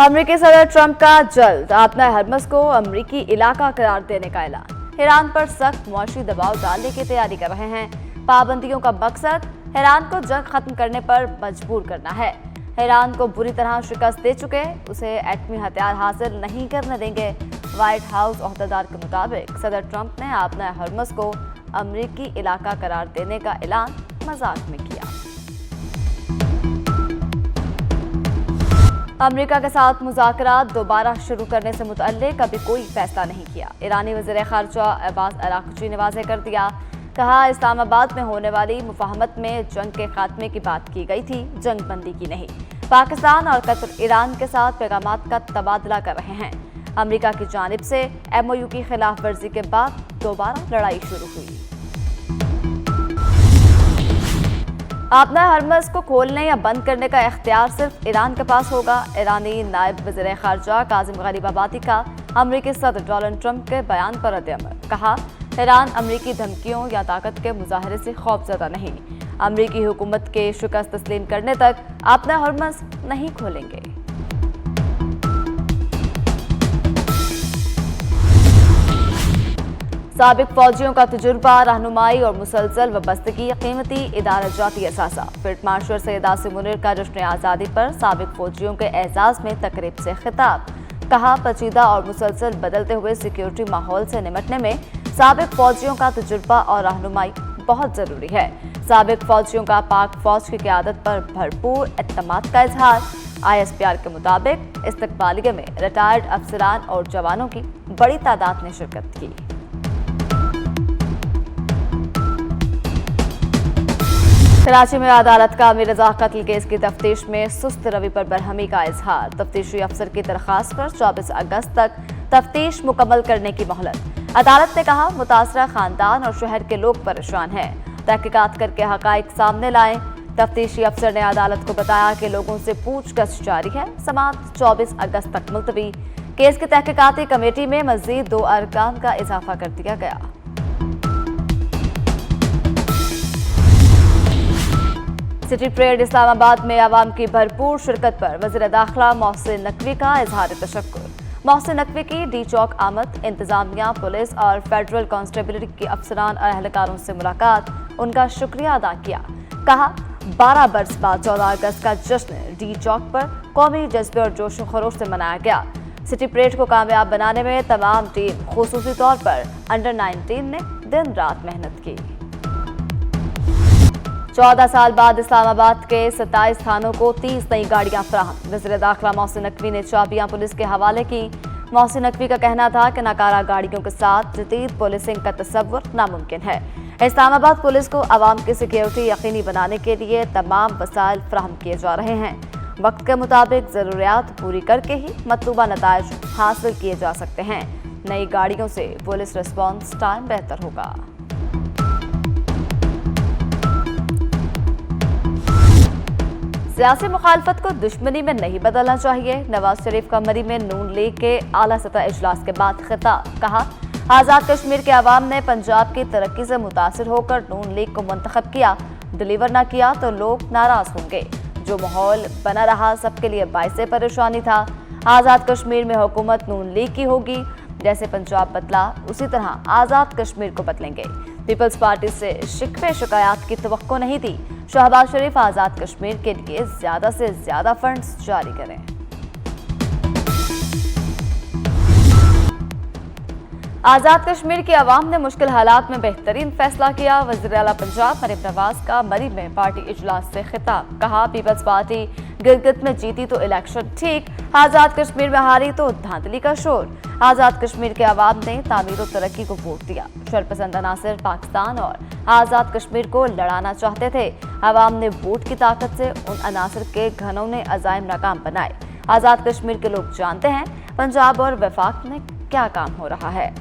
अमेरिकी सदर ट्रंप का जल्द आपना हरमस को अमेरिकी इलाका करार देने का ऐलान। ईरान पर सख्त मुआशी दबाव डालने की तैयारी कर रहे हैं। पाबंदियों का मकसद ईरान को जंग खत्म करने पर मजबूर करना है। ईरान को बुरी तरह शिकस्त दे चुके उसे एटमी हथियार हासिल नहीं करने देंगे। व्हाइट हाउस ओहदेदार के मुताबिक सदर ट्रंप ने आपना हरमस को अमेरिकी इलाका करार देने का ऐलान मजाक में किया। अमेरिका के साथ मुज़ाकरात दोबारा शुरू करने से मुतल्लिक अभी कोई फैसला नहीं किया। ईरानी वज़ीर ख़ारजा अब्बास अराग़ची ने वाज़ेह कर दिया, कहा इस्लामाबाद में होने वाली मुफ़ाहमत में जंग के खात्मे की बात की गई थी, जंग बंदी की नहीं। पाकिस्तान और कतर ईरान के साथ पैगामात का तबादला कर रहे हैं। अमेरिका की जानिब से MOU की खिलाफ वर्जी के बाद दोबारा लड़ाई शुरू हुई। आपना हरमस को खोलने या बंद करने का इख्तियार सिर्फ ईरान के पास होगा। ईरानी नायब वज़ीर ख़ारजा काज़िम ग़रीबाबादी का अमेरिकी सदर डोनाल्ड ट्रंप के बयान पर रद्द-ए-अमल। कहा, ईरान अमेरिकी धमकियों या ताकत के मुजाहरे से खौफज़दा नहीं। अमेरिकी हुकूमत के शिकस्त तस्लीम करने तक आपना हरमस नहीं खोलेंगे। साबिक फौजियों का तजुर्बा, रहनुमाई और मुसलसल वबस्तगी कीमती इदारा-जाती असासा। फील्ड मार्शल सैयद आसिम मुनीर का जश्न आज़ादी पर साबिक फौजियों के एजाज़ में तकरीब से खिताब। कहा, पेचीदा और मुसलसल बदलते हुए सिक्योरिटी माहौल से निपटने में साबिक फौजियों का तजुर्बा और रहनुमाई बहुत ज़रूरी है। साबिक फौजियों का पाक फौज की क़यादत पर भरपूर एतमाद का इजहार। ISPR के मुताबिक इस्तकबालिये में रिटायर्ड अफसरान और जवानों की बड़ी तादाद ने शिरकत की। कराची में अदालत का अमीर रजा कत्ल केस की तफ्तीश में सुस्त रवि पर बरहमी का इजहार। तफ्तीशी अफसर की दरख्वास्त पर 24 अगस्त तक तफ्तीश मुकम्मल करने की मोहलत। अदालत ने कहा, मुतासरा खानदान और शहर के लोग परेशान हैं, तहकीकात करके हकाइक सामने लाएं। तफ्तीशी अफसर ने अदालत को बताया कि लोगों से पूछताछ जारी है। समाअत 24 अगस्त तक मुलतवी। केस की तहकीकाती कमेटी में मजीद 2 अरकान का इजाफा कर दिया गया। सिटी परेड इस्लामाबाद में आवाम की भरपूर शिरकत पर वज़ीर दाखिला मोहसिन नकवी का इजहार तशक्कुर। मोहसिन नकवी की डी चौक आमद, इंतजामिया, पुलिस और फेडरल कांस्टेबलरी के अफसरान और अहलकारों से मुलाकात, उनका शुक्रिया अदा किया। कहा, 12 बरस बाद 14 अगस्त का जश्न डी चौक पर कौमी जज्बे और जोश खरोश से मनाया गया। सिटी परेड को कामयाब बनाने में तमाम टीम, खुसूसी तौर पर अंडर 19 ने दिन रात मेहनत की। 14 साल बाद इस्लामाबाद के 27 थानों को 30 नई गाड़ियां फराहम। वज़ीर दाखिला मोहसिन नकवी ने चाबियां पुलिस के हवाले की। मोहसिन नकवी का कहना था कि नाकारा गाड़ियों के साथ जदीद पुलिसिंग का तसव्वुर नामुमकिन है। इस्लामाबाद पुलिस को आवाम की सिक्योरिटी यकीनी बनाने के लिए तमाम वसाइल फराहम किए जा रहे हैं। वक्त के मुताबिक ज़रूरियात पूरी करके ही मतलूबा नताइज हासिल किए जा सकते हैं। नई गाड़ियों से पुलिस रिस्पॉन्स टाइम बेहतर होगा। सियासी मुखालफत को दुश्मनी में नहीं बदलना चाहिए। नवाज शरीफ का मरी में नून लीग के आला सतह इजलास के बाद खिताब। कहा, आज़ाद कश्मीर के अवाम ने पंजाब की तरक्की से मुतासिर होकर नून लीग को मुंतखब किया। डिलीवर न किया तो लोग नाराज होंगे। जो माहौल बना रहा सबके लिए बाइसे परेशानी था। आज़ाद कश्मीर में हुकूमत नून लीग की होगी। जैसे पंजाब बदला उसी तरह आज़ाद कश्मीर को बदलेंगे। पीपल्स पार्टी से शिकवे शिकायत की तवक्को नहीं थी। शहबाज शरीफ आज़ाद कश्मीर के लिए ज़्यादा से ज़्यादा फंड्स जारी करें। आज़ाद कश्मीर की आवाम ने मुश्किल हालात में बेहतरीन फैसला किया। वज़ीर आला पंजाब मरीम नवाज का मरी में पार्टी इजलास से खिताब। कहा, पीपल्स पार्टी गिलगित में जीती तो इलेक्शन ठीक, आज़ाद कश्मीर में हारी तो धांधली का शोर। आज़ाद कश्मीर के अवाम ने तामीर और तरक्की को वोट दिया। शरपसंद अनासर पाकिस्तान और आज़ाद कश्मीर को लड़ाना चाहते थे। अवाम ने वोट की ताकत से उन अनासर के घनौने अज़ाइम नाकाम बनाए। आज़ाद कश्मीर के लोग जानते हैं पंजाब और वफाक में क्या काम हो रहा है।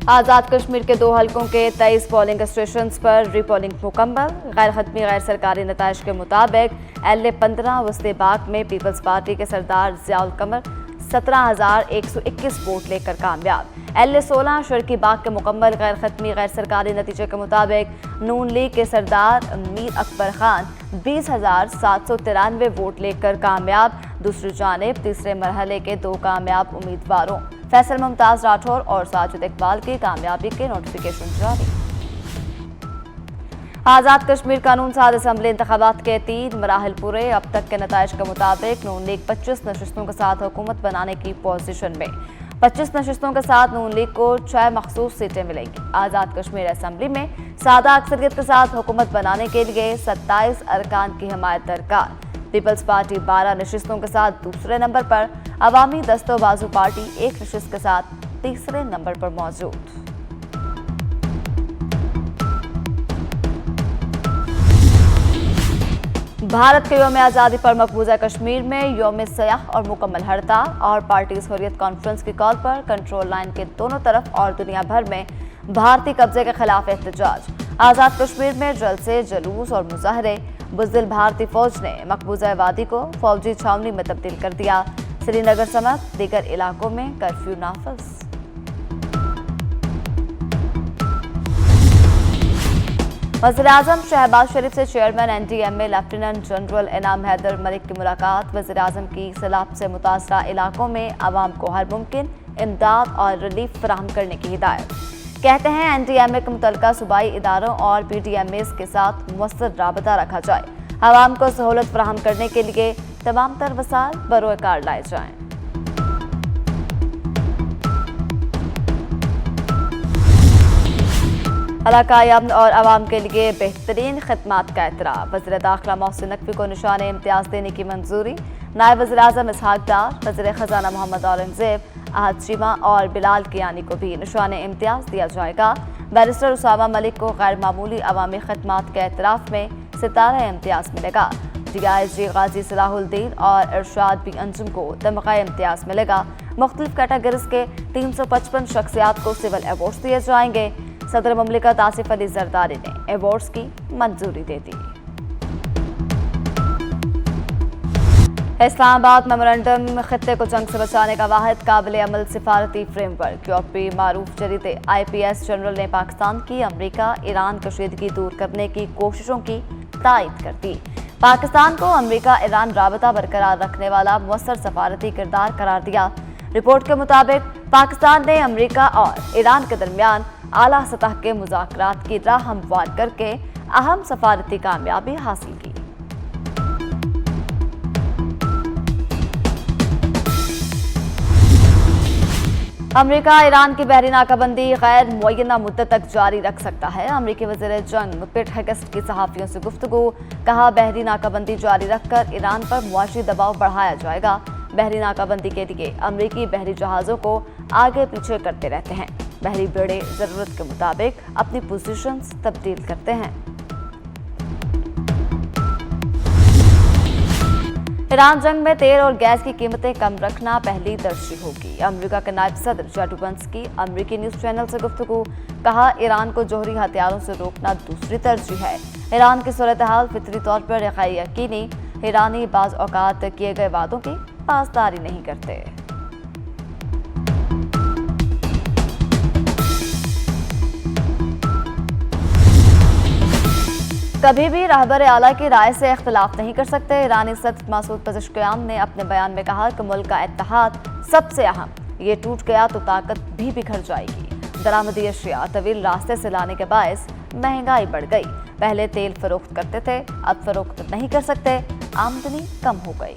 आज़ाद कश्मीर के 2 हलकों के 23 पोलिंग स्टेशंस पर रीपोलिंग मुकम्मल। गैर हतमी गैर सरकारी नताइज के मुताबिक LA 15 वस्ते बाग में पीपल्स पार्टी के सरदार ज़ियाउल कमर 17,121 वोट लेकर कामयाब। LA-16 शर्की बाग के मुकम्मल गैर खत्मी गैर सरकारी नतीजे के मुताबिक नून लीग के सरदार मीर अकबर खान 20,793 वोट लेकर कामयाब। दूसरी जानिब तीसरे मरहले के 2 कामयाब उम्मीदवारों फैसल मुमताज राठौर और साजिद इकबाल की कामयाबी के नोटिफिकेशन जारी। आज़ाद कश्मीर कानून साज असम्बली इंतखाबात के 3 मराहल पूरे। अब तक के नताइज के मुताबिक नून लीग 25 नशिस्तों के साथ हुकूमत बनाने की पोजीशन में। 25 नशिस्तों के साथ नून लीग को 6 मखसूस सीटें मिलेंगी। आज़ाद कश्मीर असम्बली में सादा अक्सरियत के साथ हुकूमत बनाने के लिए 27 अरकान की हिमायत दरकार। पीपल्स पार्टी 12 नशिस्तों के साथ दूसरे नंबर पर। अवामी दस्तोबाजू पार्टी 1 नशिस्त के साथ तीसरे नंबर पर मौजूद। भारत के यौम आज़ादी पर मकबूजा कश्मीर में यौम सयाह और मुकम्मल हड़ताल और पार्टीज हुर्रियत कॉन्फ्रेंस की कॉल पर कंट्रोल लाइन के दोनों तरफ और दुनिया भर में भारतीय कब्जे के खिलाफ एहतजाज। आज़ाद कश्मीर में जलसे, जुलूस और मुजाहरे। बुज़दिल भारतीय फौज ने मकबूजा वादी को फौजी छावनी में तब्दील कर दिया। श्रीनगर समेत दीगर इलाकों में कर्फ्यू नाफिज। वज़ीर-ए-आज़म शहबाज शरीफ से चेयरमैन NDMA लेफ्टिनेंट जनरल इनाम हैदर मलिक की मुलाकात। वज़ीर-ए-आज़म की सैलाब से मुतासरा इलाकों में आवाम को हर मुमकिन इमदाद और रिलीफ फराहम करने की हिदायत। कहते हैं NDMA के मुतल्लिका सूबाई इदारों और PDMAs के साथ मुअस्सर राबता रखा जाए। आवाम को सहूलत फराहम करने के लिए तमाम तर वसाइल बरोए कार लाए जाएँ। इलाकाई अमन और आवाम के लिए बेहतरीन खिदमात का एतराफ़। वज़ीर दाखिला मोहसिन नकवी को निशान इम्तियाज़ देने की मंजूरी। नायब वज़ीर-ए-आज़म इसहाक डार, वज़ीर ख़जाना मोहम्मद औरंगज़ेब, अहद चीमा और बिलाल कियानी को भी निशान इम्तियाज़ दिया जाएगा। बैरिस्टर उसामा मलिक को गैर मामूली अवामी खिदमात के एतराफ़ में सितारा इम्तियाज़ मिलेगा। DIG गाजी सलाहुद्दीन और इरशाद बी अंजुम को तमग़ा इम्तियाज़ मिलेगा। मुख्तलिफ कैटेगरीज के 355 शख्सियात को सिविल एवॉर्ड्स दिए जाएंगे। सदर मुमलिकत आसिफ अली जरदारी ने एवॉर्ड्स की मंजूरी दे दी। इस्लामाबाद मेमोरेंडम खित्ते को जंग से बचाने का वाहिद काबिल अमल सिफारती फ्रेमवर्क। यूरोपी मारूफ जरीदे IPS जनरल ने पाकिस्तान की अमरीका ईरान कशीदगी दूर करने की कोशिशों की तायद कर दी। पाकिस्तान को अमरीका ईरान राबता बरकरार रखने वाला मुअस्सर सफारती किरदार करार दिया। रिपोर्ट के मुताबिक पाकिस्तान ने अमरीका और ईरान के दरमियान आला सतह के मुज़ाकरात की राह हमवार करके अहम सफारती कामयाबी हासिल की। अमरीका ईरान की बहरी नाकाबंदी गैर मुअय्यना मुद्दत तक जारी रख सकता है। अमरीकी वज़ीर जंग पिट हेगेस्ट की सहाफ़ियों से गुफ्तगू। कहा, बहरी नाकाबंदी जारी रखकर ईरान पर मुआशी दबाव बढ़ाया जाएगा। बहरी नाकाबंदी के लिए अमरीकी बहरी जहाज़ों को आगे पीछे करते रहते हैं। बहरी बेड़े ज़रूरत के मुताबिक अपनी पोजीशंस तब्दील करते हैं। ईरान जंग में तेल और गैस की कीमतें कम रखना पहली तरजीह होगी। अमेरिका के नायब सदर जेडी वेंस की अमेरिकी न्यूज़ चैनल से गुफ्तगू। कहा, ईरान को जोहरी हथियारों से रोकना दूसरी तरजीह है। ईरान की सूरत हाल फितरी तौर पर यकीनी। ईरानी बाज़ औकात किए गए वादों की पासदारी नहीं करते। कभी भी रहबर आला की राय से इख्तिलाफ नहीं कर सकते। ईरानी सदर मसूद पज़ेश्कियान ने अपने बयान में कहा कि मुल्क का इत्तेहाद सबसे अहम, ये टूट गया तो ताकत भी बिखर जाएगी। दरामदी अशिया तवील रास्ते से लाने के बायस महंगाई बढ़ गई। पहले तेल फरोख्त करते थे, अब फरोख्त नहीं कर सकते, आमदनी कम हो गई।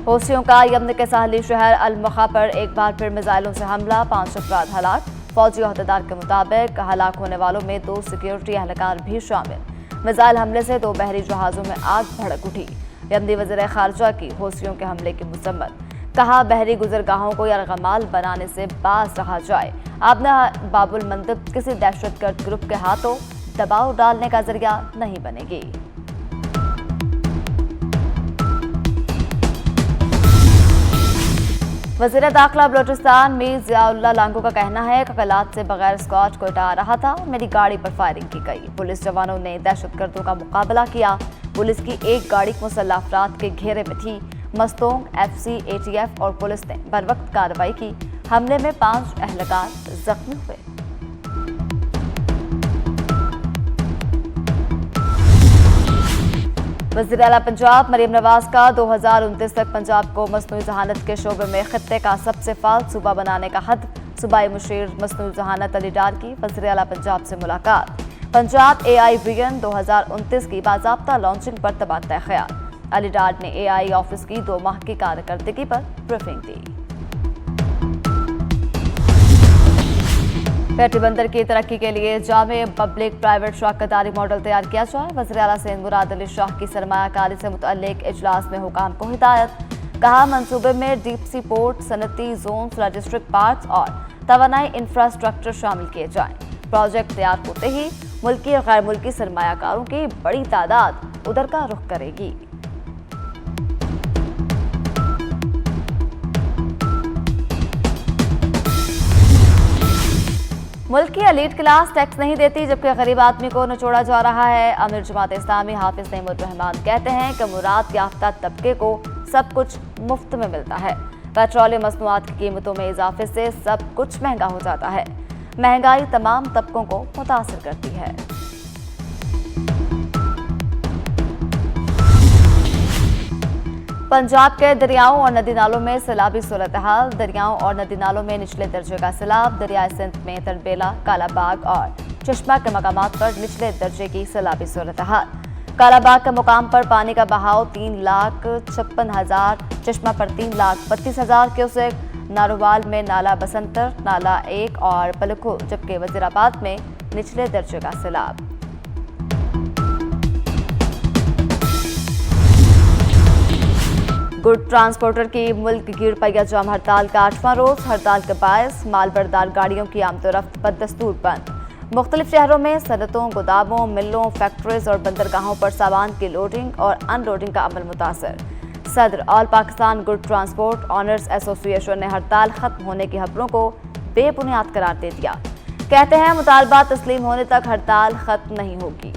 हौसियों का यमन के साहली शहर अल-मखा पर एक बार फिर मिसाइलों से हमला, 5 अफराद हलाक। फौजी अहदेदार के मुताबिक हलाक होने वालों में 2 सिक्योरिटी एहलकार भी शामिल। मिसाइल हमले से 2 बहरी जहाज़ों में आग भड़क उठी। यमनी वज़ीर खारजा की हौसियों के हमले की मज़म्मत। कहा, बहरी गुजरगाहों को यरगमाल बनाने से बाज रहा जाए। आबना बाबुल मंदब किसी दहशतगर्द ग्रुप के हाथों दबाव डालने का जरिया नहीं बनेगी। वज़ीर दाखिला बलोचिस्तान मीर ज़ियाउल्लाह लांगो का कहना है कि कलात से बगैर स्कॉच कोयटा आ रहा था, मेरी गाड़ी पर फायरिंग की गई। पुलिस जवानों ने दहशतगर्दों का मुकाबला किया। पुलिस की एक गाड़ी मुसल्लह अफराद के घेरे में थी। मस्तोंग, FC, ATF और पुलिस ने बरवक्त कार्रवाई की। हमले में 5 एहलकार जख्मी हुए। वज़ीर आला पंजाब मरियम नवाज का 2029 तक पंजाब को मसनूई ज़हानत के शोबे में खित्ते का सबसे फाल सूबा बनाने का हद। सूबाई मुशीर मसनूई ज़हानत अली डार की वज़ीर आला पंजाब से मुलाकात। पंजाब AI विजन 2029 की बाज़ाब्ता लॉन्चिंग पर तबादला ख्याल। अली डार ने AI ऑफिस की 2 माह की कारकर्दगी पर ब्रीफिंग दी। पेटी बंदर की तरक्की के लिए जामे पब्लिक प्राइवेट शराकतदारी मॉडल तैयार किया जाए। वज़ीर आला सिंध मुराद अली शाह की सरमायाकारी से मुतल्लिक इजलास में हुकाम को हिदायत। कहा, मंसूबे में डीप सी पोर्ट, सनती जोन, लॉजिस्टिक पार्क्स और तवानाई इंफ्रास्ट्रक्चर शामिल किए जाएं। प्रोजेक्ट तैयार होते ही मुल्की और गैर मुल्की सरमायाकारों की बड़ी तादाद उधर का रुख करेगी। मुल्क की एलीट क्लास टैक्स नहीं देती, जबकि गरीब आदमी को नचोड़ा जा रहा है। अमीर जमात इस्लामी हाफिज नईमुर रहमान कहते हैं कि मुराद याफ्ता तबके को सब कुछ मुफ्त में मिलता है। पेट्रोलियम मसनूआत की कीमतों में इजाफे से सब कुछ महंगा हो जाता है। महंगाई तमाम तबकों को मुतासिर करती है। पंजाब के दरियाओं और नदी नालों में सैलाबी सूरत हाल। दरियाओं और नदी नालों में निचले दर्जे का सैलाब। दरियाए सिंध में तड़बेला, कालाबाग और चश्मा के मकामात पर निचले दर्जे की सैलाबी सूरत हाल। कालाबाग के मुकाम पर पानी का बहाव 3,56,000, चश्मा पर 3,32,000 क्यूसेक, नारोवाल में नाला बसंतर, नाला 1 और पलखो, जबकि वजीराबाद में निचले दर्जे का सैलाब। गुड ट्रांसपोर्टर की मुल्क गिर पहिया जाम हड़ताल का 8वां रोज। हड़ताल के बायस मालबरदार गाड़ियों की आमदोरफ्त बदस्तूर बंद। मुख्तलिफ शहरों में सनतों, गोदामों, मिलों, फैक्ट्रीज और बंदरगाहों पर सामान की लोडिंग और अनलोडिंग का अमल मुतासर। सदर all Pakistan good transport owners association ने हड़ताल खत्म होने की खबरों को बेबुनियाद करार दे दिया। कहते हैं मुतालबा तस्लीम होने तक हड़ताल खत्म नहीं होगी।